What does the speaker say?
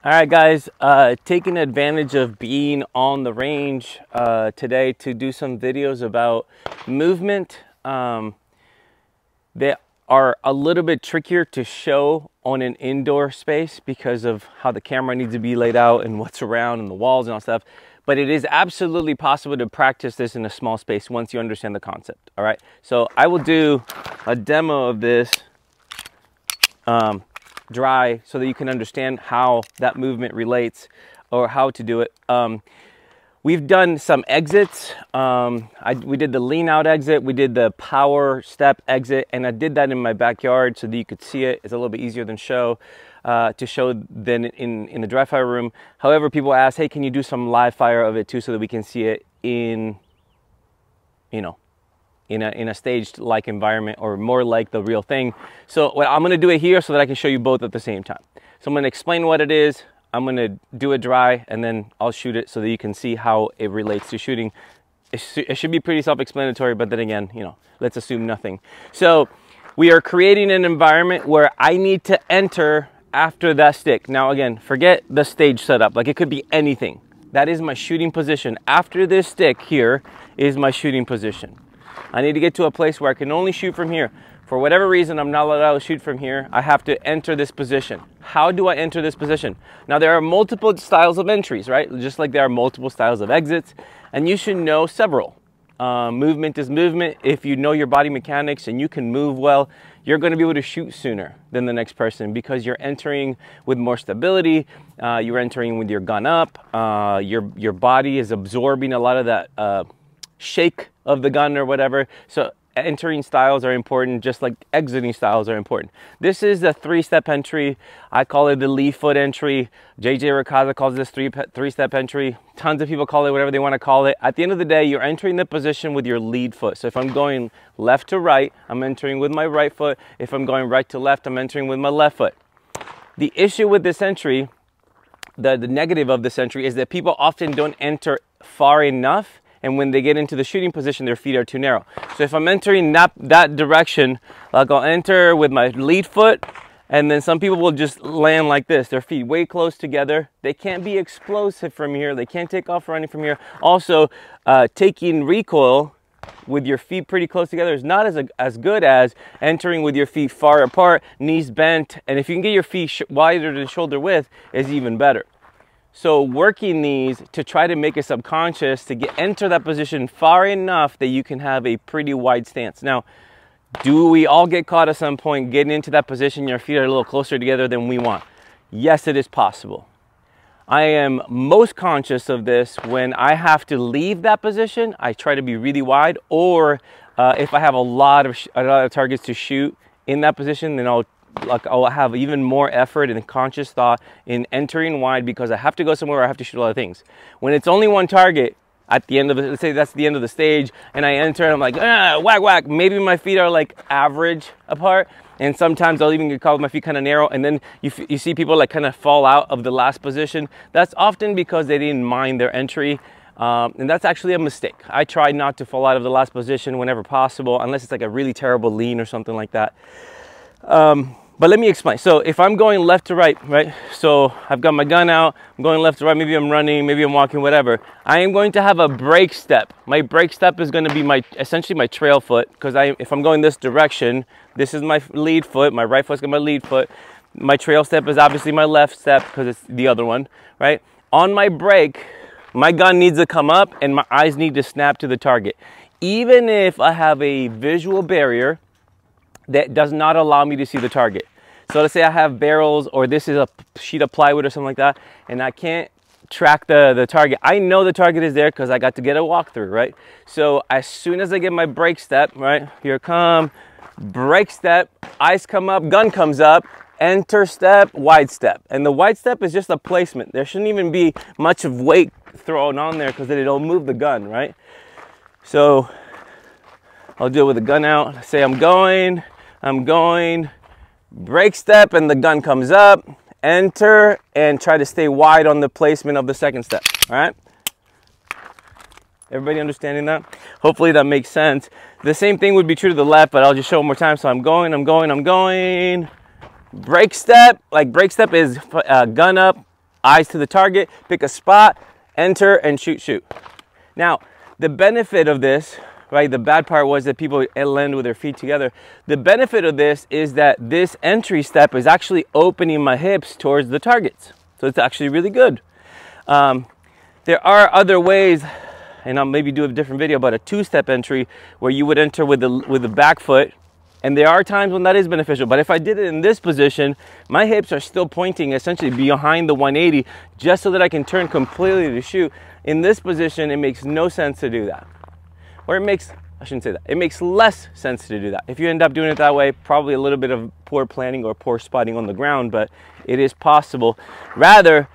All right, guys, taking advantage of being on the range today to do some videos about movement. They are a little bit trickier to show on an indoor space because of how the camera needs to be laid out and what's around and the walls and all stuff. But it is absolutely possible to practice this in a small space once you understand the concept. All right, so I will do a demo of this dry so that you can understand how that movement relates or how to do it. We've done some exits. We did the lean out exit, we did the power step exit, and I did that in my backyard so that you could see it. It's a little bit easier than to show than in the dry fire room. However, people ask, hey, can you do some live fire of it too so that we can see it in, you know, in a staged like environment or more like the real thing. So what I'm gonna do it here so that I can show you both at the same time. So I'm gonna explain what it is, I'm gonna do it dry, and then I'll shoot it so that you can see how it relates to shooting. It should be pretty self-explanatory, but then again, you know, let's assume nothing. So we are creating an environment where I need to enter after that stick. Now again, forget the stage setup, like it could be anything. That is my shooting position. After this stick here is my shooting position. I need to get to a place where I can only shoot from here. For whatever reason, I'm not allowed to shoot from here. I have to enter this position. How do I enter this position? Now, there are multiple styles of entries, right? Just like there are multiple styles of exits, and you should know several. Movement is movement. If you know your body mechanics and you can move well, you're going to be able to shoot sooner than the next person because you're entering with more stability. You're entering with your gun up. Your body is absorbing a lot of that shake of the gun or whatever. So entering styles are important, just like exiting styles are important. This is a three-step entry. I call it the lead foot entry. JJ Racaza calls this three-step entry. Tons of people call it whatever they want to call it. At the end of the day, you're entering the position with your lead foot. So if I'm going left to right, I'm entering with my right foot. If I'm going right to left, I'm entering with my left foot. The issue with this entry, the negative of this entry, is that people often don't enter far enough, and when they get into the shooting position, their feet are too narrow. So if I'm entering that direction, like I'll enter with my lead foot, and then some people will just land like this, their feet way close together. They can't be explosive from here. They can't take off running from here. Also, taking recoil with your feet pretty close together is not as good as entering with your feet far apart, knees bent, and if you can get your feet wider than shoulder width, is even better. So working these to try to make a subconscious to enter that position far enough that you can have a pretty wide stance. Now, do we all get caught at some point getting into that position, your feet are a little closer together than we want? Yes, it is possible. I am most conscious of this when I have to leave that position. I try to be really wide, or if I have a lot of targets to shoot in that position, then I'll have even more effort and conscious thought in entering wide because I have to go somewhere where I have to shoot a lot of things. When it's only one target at the end of it, let's say that's the end of the stage, and I enter and I'm like, whack, whack. Maybe my feet are like average apart, and sometimes I'll even get caught with my feet kind of narrow, and then you see people like kind of fall out of the last position. That's often because they didn't mind their entry. And that's actually a mistake. I try not to fall out of the last position whenever possible, unless it's like a really terrible lean or something like that. But let me explain. So if I'm going left to right, so I've got my gun out, I'm going left to right, maybe I'm running, maybe I'm walking, whatever. I am going to have a break step. My break step is going to be essentially my trail foot, because if I'm going this direction, this is my lead foot, my right foot's got my lead foot. My trail step is obviously my left step because it's the other one, right? On my break, my gun needs to come up and my eyes need to snap to the target. Even if I have a visual barrier that does not allow me to see the target. So let's say I have barrels, or this is a sheet of plywood or something like that, and I can't track the target. I know the target is there because I got to get a walkthrough, right? So as soon as I get my break step, right, here come, break step, eyes come up, gun comes up, enter step, wide step. And the wide step is just a placement. There shouldn't even be much of weight thrown on there because then it'll move the gun, right? So I'll do it with the gun out. Say I'm going, break step, and the gun comes up, enter, and try to stay wide on the placement of the second step, all right? Everybody understanding that? Hopefully that makes sense. The same thing would be true to the left, but I'll just show one more time. So I'm going, break step. Like break step is gun up, eyes to the target, pick a spot, enter, and shoot, shoot. Now, the benefit of this, right, the bad part was that people land with their feet together. The benefit of this is that this entry step is actually opening my hips towards the targets. So it's actually really good. There are other ways, and I'll maybe do a different video about a two-step entry where you would enter with the back foot. And there are times when that is beneficial, but if I did it in this position, my hips are still pointing essentially behind the 180 just so that I can turn completely to shoot. In this position, it makes no sense to do that. Or I shouldn't say that. It makes less sense to do that. If you end up doing it that way, probably a little bit of poor planning or poor spotting on the ground, but it is possible. Rather,